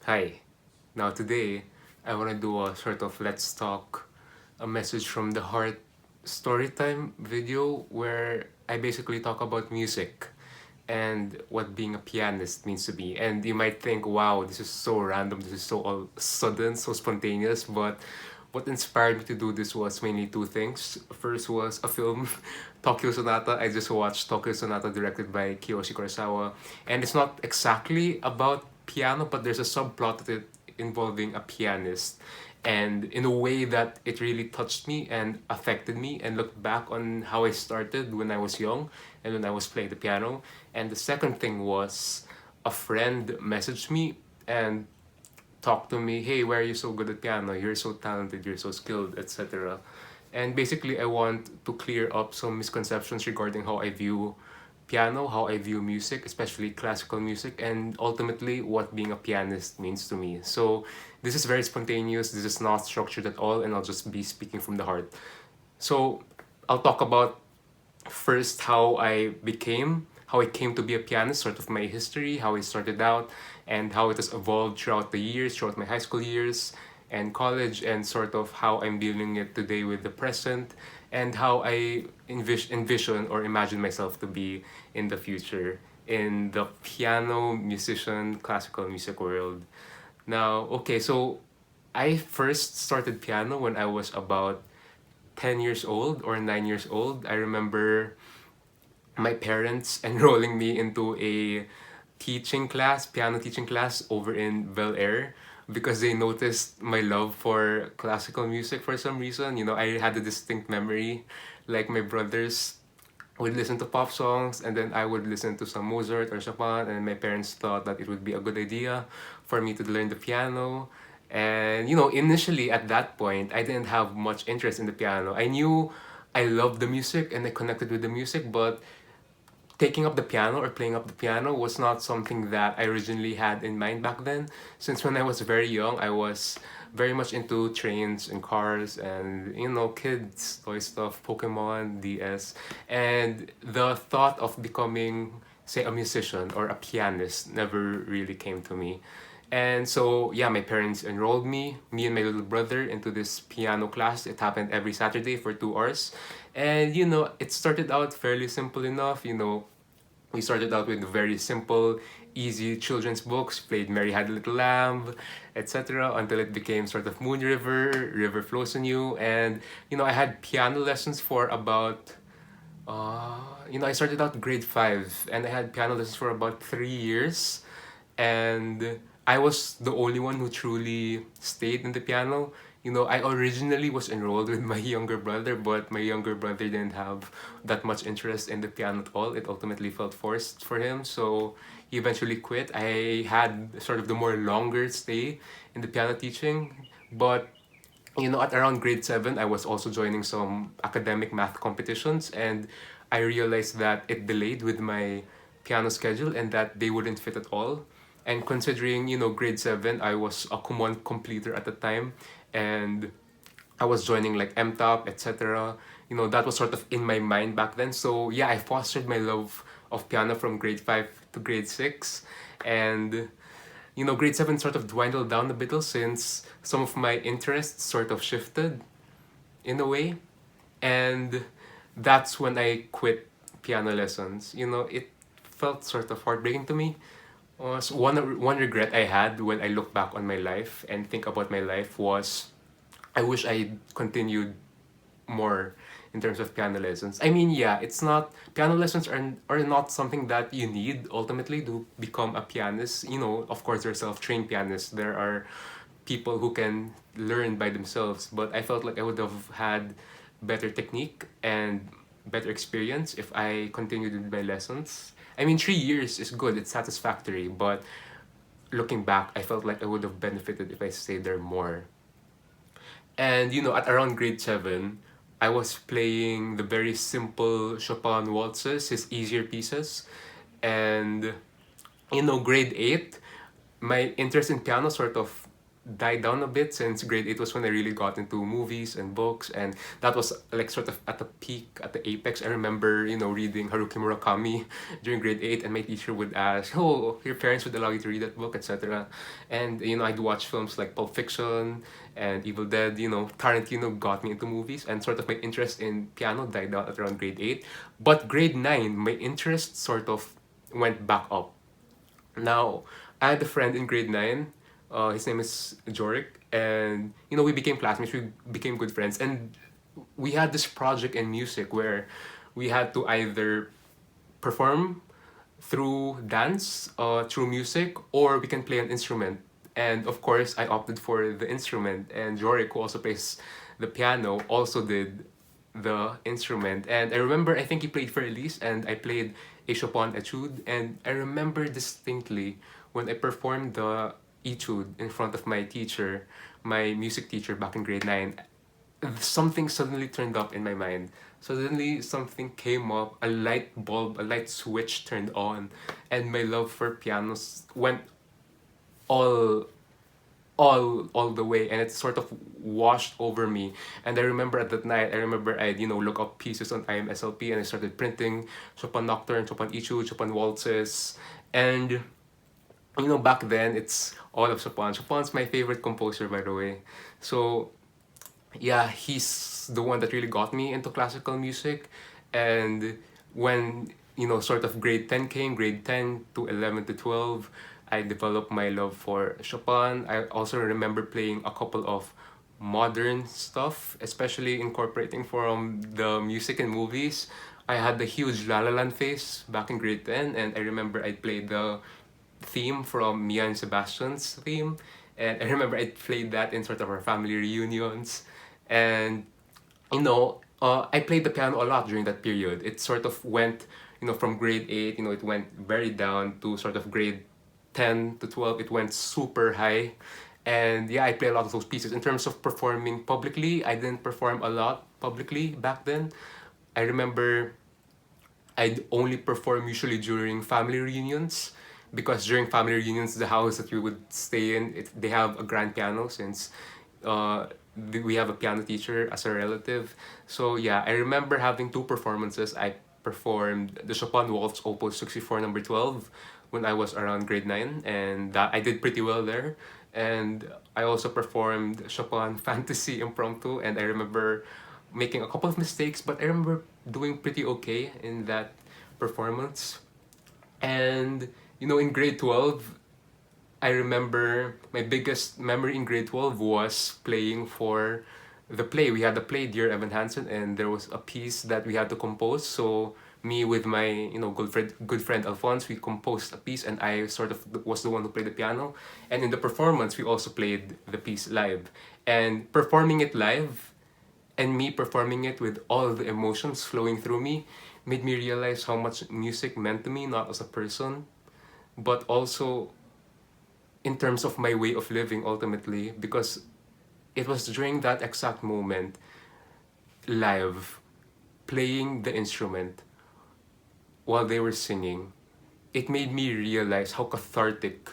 Hi. Now today, I want to do a sort of let's talk, a message from the heart story time video where I basically talk about music and what being a pianist means to me. And you might think, wow, this is so random, this is so all sudden, so spontaneous, but what inspired me to do this was mainly two things. First was a film, Tokyo Sonata. I just watched Tokyo Sonata directed by Kiyoshi Kurosawa. And it's not exactly about piano, but there's a subplot to it involving a pianist. And in a way that it really touched me and affected me, and looked back on how I started when I was young and when I was playing the piano. And the second thing was a friend messaged me and talk to me, hey, why are you so good at piano? You're so talented, you're so skilled, etc. And basically, I want to clear up some misconceptions regarding how I view piano, how I view music, especially classical music, and ultimately what being a pianist means to me. So, this is very spontaneous, this is not structured at all, and I'll just be speaking from the heart. So, I'll talk about first how I came to be a pianist, sort of my history, how I started out, and how it has evolved throughout the years, throughout my high school years and college, and sort of how I'm dealing it today with the present, and how I envision or imagine myself to be in the future in the piano musician, classical music world. Now, okay, so I first started piano when I was about 10 years old or 9 years old. I remember my parents enrolling me into a piano teaching class over in Bel Air because they noticed my love for classical music for some reason. You know, I had a distinct memory, like my brothers would listen to pop songs and then I would listen to some Mozart or Chopin, and my parents thought that it would be a good idea for me to learn the piano. And initially at that point, I didn't have much interest in the piano. I knew I loved the music and I connected with the music, but taking up the piano or playing up the piano was not something that I originally had in mind back then. Since when I was very young, I was very much into trains and cars and kids toy stuff, Pokemon, DS, and the thought of becoming, say, a musician or a pianist never really came to me. And so, yeah, my parents enrolled me and my little brother, into this piano class. It happened every Saturday for 2 hours. And, it started out fairly simple enough. We started out with very simple, easy children's books, played Mary Had a Little Lamb, etc., until it became sort of Moon River, River Flows on You. And, I had piano lessons for about I started out grade 5 and I had piano lessons for about 3 years. And I was the only one who truly stayed in the piano. I originally was enrolled with my younger brother, but my younger brother didn't have that much interest in the piano at all. It ultimately felt forced for him, so he eventually quit. I had sort of the more longer stay in the piano teaching, but at around grade 7, I was also joining some academic math competitions, and I realized that it delayed with my piano schedule and that they wouldn't fit at all. And considering, grade 7, I was a Kumon completer at the time, and I was joining like MTOP, etc. That was sort of in my mind back then. So yeah, I fostered my love of piano from grade 5 to grade 6. And grade 7 sort of dwindled down a bit since some of my interests sort of shifted in a way. And that's when I quit piano lessons. It felt sort of heartbreaking to me. So one regret I had when I look back on my life and think about my life was I wish I continued more in terms of piano lessons. I mean, yeah, it's not piano lessons are not something that you need ultimately to become a pianist. Of course, there are self-trained pianists. There are people who can learn by themselves, but I felt like I would have had better technique and better experience if I continued with my lessons. I mean, 3 years is good, it's satisfactory, but looking back, I felt like I would have benefited if I stayed there more. And at around grade 7, I was playing the very simple Chopin waltzes, his easier pieces. And grade 8, my interest in piano sort of died down a bit since grade 8 was when I really got into movies and books, and that was like sort of at the peak, at the apex. I remember, reading Haruki Murakami during grade 8, and my teacher would ask, "Oh, your parents would allow you to read that book," etc. And I'd watch films like Pulp Fiction and Evil Dead. Tarantino got me into movies, and sort of my interest in piano died down at around grade 8. But grade 9, my interest sort of went back up. Now, I had a friend in grade 9. His name is Jorik. And, we became classmates. We became good friends. And we had this project in music where we had to either perform through dance, through music, or we can play an instrument. And of course, I opted for the instrument. And Jorik, who also plays the piano, also did the instrument. And I remember, I think he played for Elise, and I played a Chopin etude. And I remember distinctly when I performed the etude in front of my teacher, my music teacher back in grade 9, something suddenly turned up in my mind. Suddenly, something came up, a light bulb, a light switch turned on, and my love for pianos went all all the way, and it sort of washed over me. And I remember at that night, I remember I'd look up pieces on IMSLP, and I started printing Chopin Nocturne, Chopin Etude, Chopin Waltzes. And back then it's all of Chopin. Chopin's my favorite composer, by the way. So yeah, he's the one that really got me into classical music. And when, sort of grade 10 came, grade 10 to 11 to 12, I developed my love for Chopin. I also remember playing a couple of modern stuff, especially incorporating from the music and movies. I had the huge La La Land phase back in grade 10, and I remember I played the theme from Mia and Sebastian's theme. And I remember I played that in sort of our family reunions. And, I played the piano a lot during that period. It sort of went, from grade 8, it went very down to sort of grade 10 to 12. It went super high. And yeah, I play a lot of those pieces. In terms of performing publicly, I didn't perform a lot publicly back then. I remember I'd only perform usually during family reunions, because during family reunions, the house that we would stay in, they have a grand piano, since uh, we have a piano teacher as a relative. So yeah, I remember having two performances. I performed the Chopin Waltz Opus 64 number 12 when I was around grade 9, and that I did pretty well there. And I also performed Chopin Fantasy Impromptu, and I remember making a couple of mistakes, but I remember doing pretty okay in that performance. And in grade 12, I remember my biggest memory in grade 12 was playing for the play. We had a play, Dear Evan Hansen, and there was a piece that we had to compose. So me with my good friend Alphonse, we composed a piece, and I sort of was the one who played the piano. And in the performance, we also played the piece live. And performing it live, and me performing it with all the emotions flowing through me, made me realize how much music meant to me, not as a person, but also in terms of my way of living ultimately, because it was during that exact moment, live, playing the instrument while they were singing, it made me realize how cathartic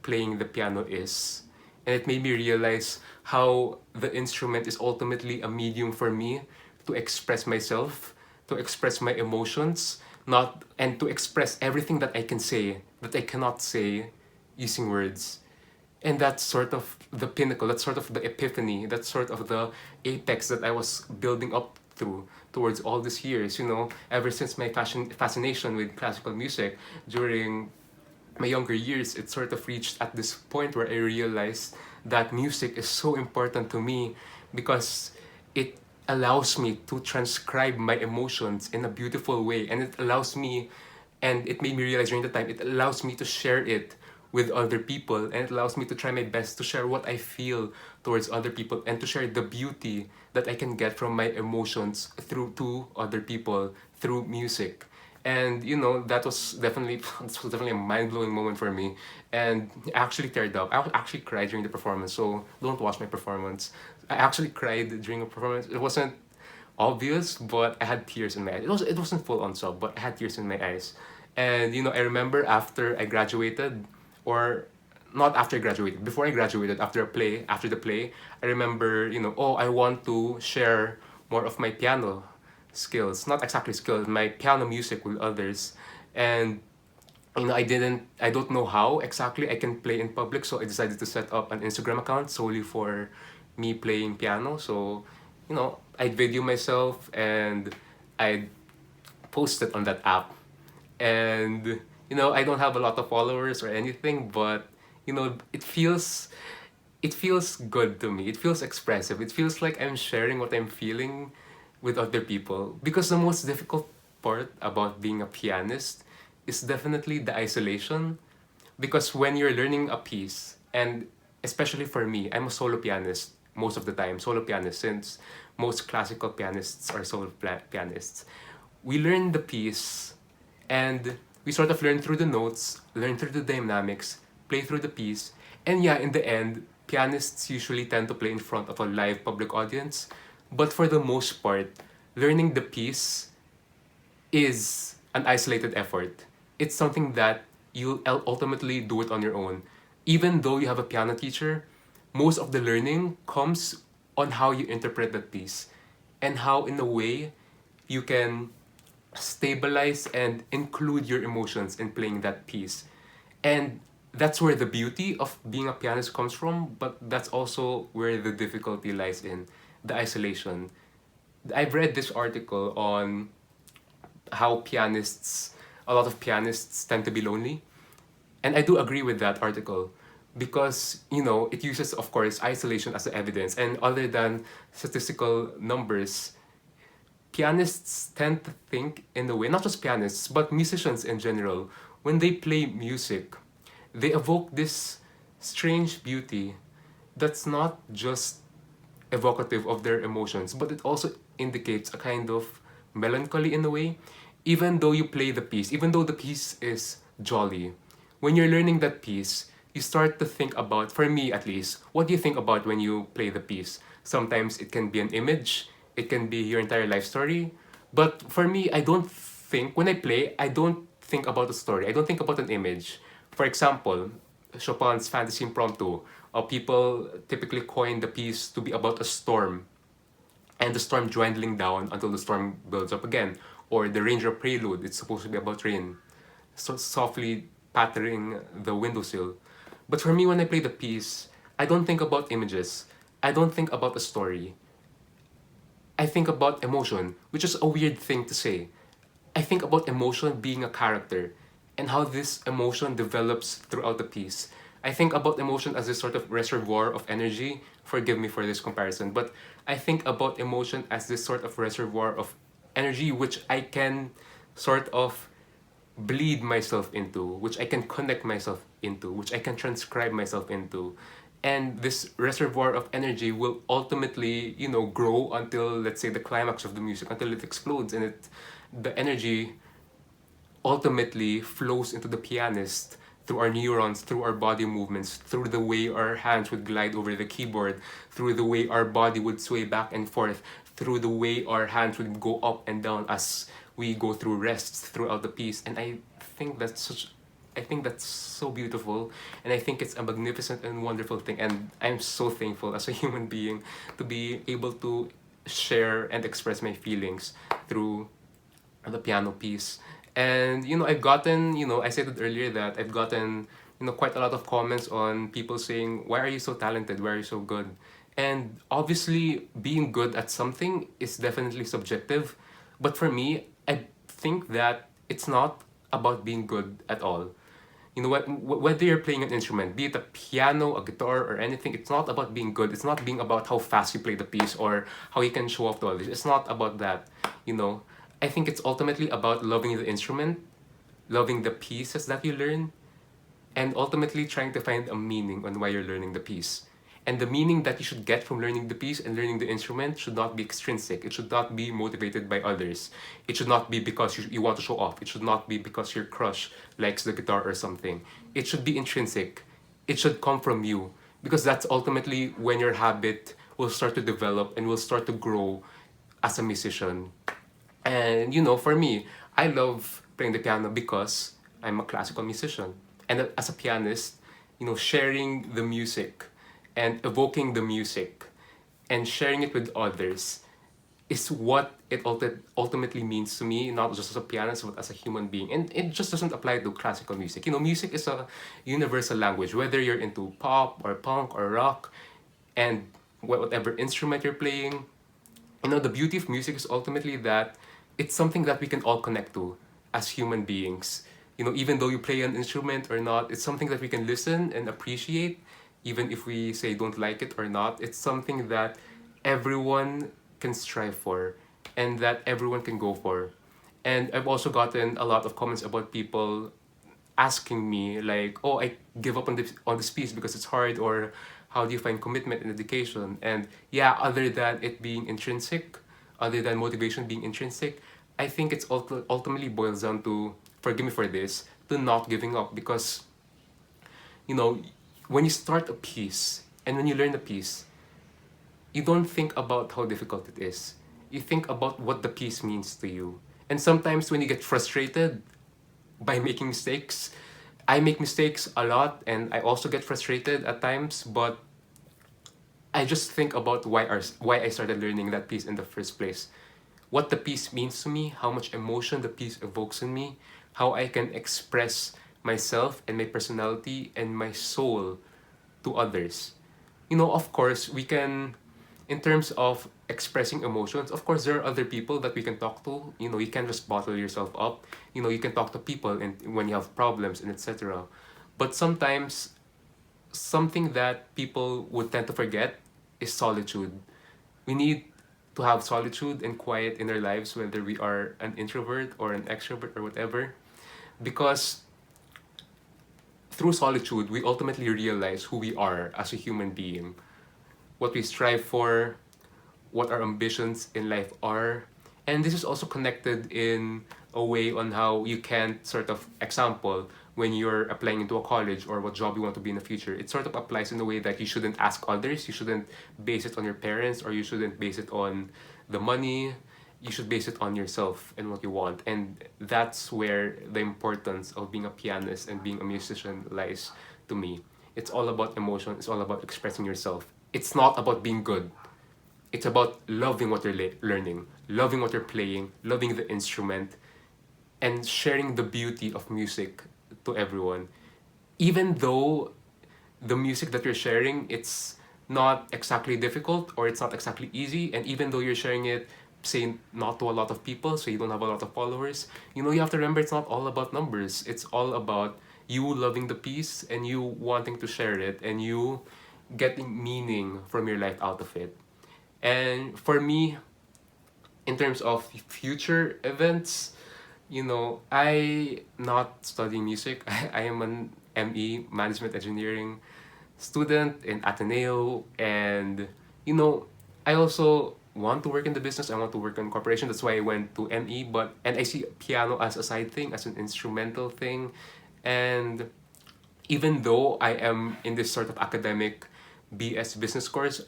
playing the piano is. And it made me realize how the instrument is ultimately a medium for me to express myself, to express my emotions, not and to express everything that I can say that I cannot say using words. And that's sort of the pinnacle, that's sort of the epiphany, that's sort of the apex that I was building up through towards all these years, ever since my fascination with classical music during my younger years. It sort of reached at this point where I realized that music is so important to me, because it allows me to transcribe my emotions in a beautiful way, and it allows me, and it made me realize during the time, it allows me to share it with other people, and it allows me to try my best to share what I feel towards other people, and to share the beauty that I can get from my emotions through to other people through music. And that was definitely a mind-blowing moment for me, and I actually teared up. I actually cried during the performance, so don't watch my performance. I actually cried during a performance. It wasn't obvious, but I had tears in my eyes. It wasn't full on sob, but I had tears in my eyes. And I remember after I graduated, or not after I graduated, before I graduated, after the play, I remember, oh, I want to share more of my piano skills, not exactly skills, my piano music with others. And I don't know how exactly I can play in public, so I decided to set up an Instagram account solely for me playing piano. So, I'd video myself and I'd post it on that app. And, I don't have a lot of followers or anything, but, it feels good to me. It feels expressive. It feels like I'm sharing what I'm feeling with other people. Because the most difficult part about being a pianist is definitely the isolation. Because when you're learning a piece, and especially for me, I'm a solo pianist most of the time, solo pianist, since most classical pianists are solo pianists. We learn the piece and we sort of learn through the notes, learn through the dynamics, play through the piece, and yeah, in the end, pianists usually tend to play in front of a live public audience. But for the most part, learning the piece is an isolated effort. It's something that you'll ultimately do it on your own. Even though you have a piano teacher, most of the learning comes on how you interpret that piece and how, in a way, you can stabilize and include your emotions in playing that piece. And that's where the beauty of being a pianist comes from, but that's also where the difficulty lies in the isolation. I've read this article on how a lot of pianists tend to be lonely. And I do agree with that article because, it uses, of course, isolation as the evidence. And other than statistical numbers, pianists tend to think in a way, not just pianists, but musicians in general, when they play music, they evoke this strange beauty that's not just evocative of their emotions, but it also indicates a kind of melancholy in a way. Even though you play the piece, even though the piece is jolly, when you're learning that piece, you start to think about, for me at least, what do you think about when you play the piece? Sometimes it can be an image, it can be your entire life story. But for me, when I play, I don't think about a story. I don't think about an image. For example, Chopin's Fantasy Impromptu, people typically coin the piece to be about a storm and the storm dwindling down until the storm builds up again. Or the Raindrop Prelude, it's supposed to be about rain, so softly pattering the windowsill. But for me, when I play the piece, I don't think about images. I don't think about a story. I think about emotion, which is a weird thing to say. I think about emotion being a character and how this emotion develops throughout the piece. I think about emotion as a sort of reservoir of energy. Forgive me for this comparison, but I think about emotion as this sort of reservoir of energy which I can sort of bleed myself into, which I can connect myself into, which I can transcribe myself into. And this reservoir of energy will ultimately, grow until, let's say, the climax of the music, until it explodes, and the energy ultimately flows into the pianist through our neurons, through our body movements, through the way our hands would glide over the keyboard, through the way our body would sway back and forth, through the way our hands would go up and down as we go through rests throughout the piece. And I think that's so beautiful, and I think it's a magnificent and wonderful thing, and I'm so thankful as a human being to be able to share and express my feelings through the piano piece. And I've gotten, I said it earlier that I've gotten, quite a lot of comments on people saying, why are you so talented? Why are you so good? And obviously, being good at something is definitely subjective. But for me, I think that it's not about being good at all. Whether you're playing an instrument, be it a piano, a guitar, or anything, it's not about being good. It's not being about how fast you play the piece or how you can show off to others. It's not about that. You know, I think it's ultimately about loving the instrument, loving the pieces that you learn, and ultimately trying to find a meaning on why you're learning the piece. And the meaning that you should get from learning the piece and learning the instrument should not be extrinsic. It should not be motivated by others. It should not be because you want to show off. It should not be because your crush likes the guitar or something. It should be intrinsic. It should come from you, because that's ultimately when your habit will start to develop and will start to grow as a musician. And for me, I love playing the piano because I'm a classical musician. And as a pianist, sharing the music and evoking the music and sharing it with others is what it ultimately means to me, not just as a pianist, but as a human being. And it just doesn't apply to classical music. Music is a universal language, whether you're into pop or punk or rock, and whatever instrument you're playing. The beauty of music is ultimately that it's something that we can all connect to as human beings. Even though you play an instrument or not, it's something that we can listen and appreciate, even if we say don't like it or not. It's something that everyone can strive for and that everyone can go for. And I've also gotten a lot of comments about people asking me like, "Oh, I give up on this piece because it's hard," or "How do you find commitment in education?" And yeah, other than it being intrinsic, other than motivation being intrinsic, I think it's ultimately boils down to, forgive me for this, to not giving up. Because you know when you start a piece and when you learn a piece, you don't think about how difficult it is. You think about what the piece means to you. And sometimes when you get frustrated by making mistakes, I make mistakes a lot and I also get frustrated at times, but I just think about why I started learning that piece in the first place. What the piece means to me, how much emotion the piece evokes in me, how I can express myself and my personality and my soul to others. Of course, we can, in terms of expressing emotions, of course, there are other people that we can talk to. You can't just bottle yourself up. You can talk to people and when you have problems and etc. But sometimes something that people would tend to forget is solitude. We need to have solitude and quiet in our lives, whether we are an introvert or an extrovert or whatever, because through solitude, we ultimately realize who we are as a human being, what we strive for, what our ambitions in life are. And this is also connected in a way on how you can sort of example when you're applying into a college or what job you want to be in the future. It sort of applies in a way that you shouldn't ask others, you shouldn't base it on your parents, or you shouldn't base it on the money. You should base it on yourself and what you want. And that's where the importance of being a pianist and being a musician lies to me. It's all about emotion, it's all about expressing yourself. It's not about being good. It's about loving what you're learning, loving what you're playing, loving the instrument, and sharing the beauty of music to everyone. Even though the music that you're sharing, it's not exactly difficult or it's not exactly easy, and even though you're sharing it, say, not to a lot of people, so you don't have a lot of followers, you have to remember it's not all about numbers. It's all about you loving the piece and you wanting to share it and you getting meaning from your life out of it. And for me, in terms of future events, I not studying music. I am an ME, Management Engineering student in Ateneo, and I also want to work in the business. I want to work in corporation. That's why I went to ME. And I see piano as a side thing, as an instrumental thing, and even though I am in this sort of academic BS business course,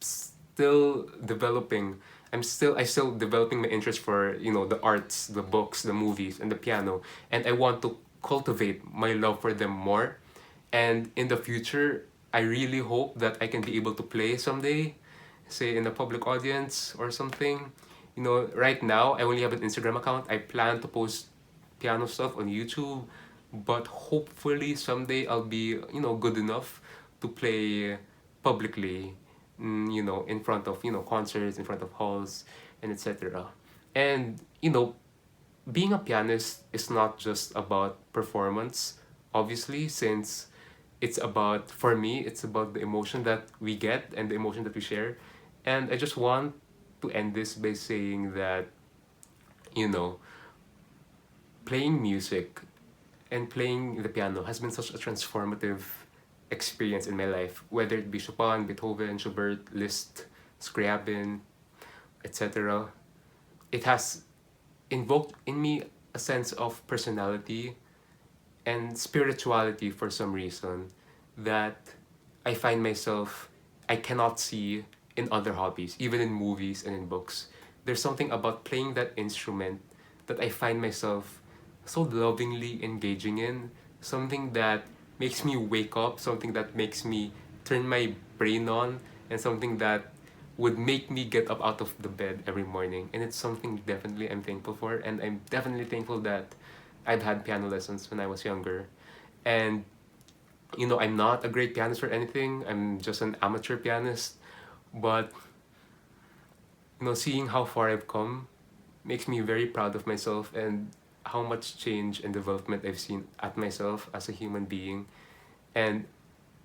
still developing. I still developing my interest for the arts, the books, the movies, and the piano, and I want to cultivate my love for them more. And in the future, I really hope that I can be able to play someday, say in a public audience or something. Right now I only have an Instagram account. I plan to post piano stuff on YouTube, but hopefully someday I'll be good enough to play publicly, in front of concerts, in front of halls, and etc. And being a pianist is not just about performance, obviously, since for me, it's about the emotion that we get and the emotion that we share. And I just want to end this by saying that, you know, playing music and playing the piano has been such a transformative experience in my life, whether it be Chopin, Beethoven, Schubert, Liszt, Scriabin, etc. It has invoked in me a sense of personality and spirituality for some reason that I cannot see in other hobbies, even in movies and in books. There's something about playing that instrument that I find myself so lovingly engaging in, something that makes me wake up, something that makes me turn my brain on, and something that would make me get up out of the bed every morning. And it's something definitely I'm thankful for. And I'm definitely thankful that I've had piano lessons when I was younger. And, I'm not a great pianist or anything, I'm just an amateur pianist. But, seeing how far I've come makes me very proud of myself and how much change and development I've seen at myself as a human being. And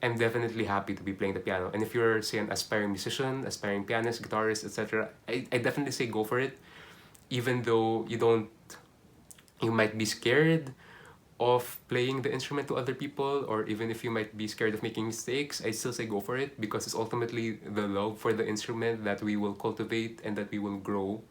I'm definitely happy to be playing the piano. And if you're, say, an aspiring musician, aspiring pianist, guitarist, etc., I definitely say go for it. Even though you might be scared of playing the instrument to other people, or even if you might be scared of making mistakes, I still say go for it because it's ultimately the love for the instrument that we will cultivate and that we will grow.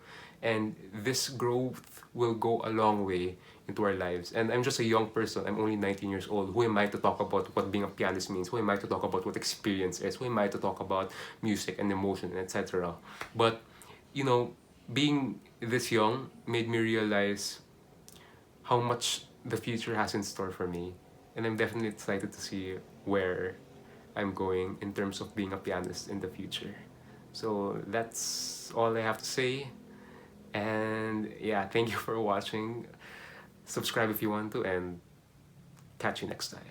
And this growth will go a long way into our lives. And I'm just a young person. I'm only 19 years old. Who am I to talk about what being a pianist means? Who am I to talk about what experience is? Who am I to talk about music and emotion, and etc.? But, you know, being this young made me realize how much the future has in store for me. And I'm definitely excited to see where I'm going in terms of being a pianist in the future. So that's all I have to say. And yeah, thank you for watching. Subscribe if you want to, and catch you next time.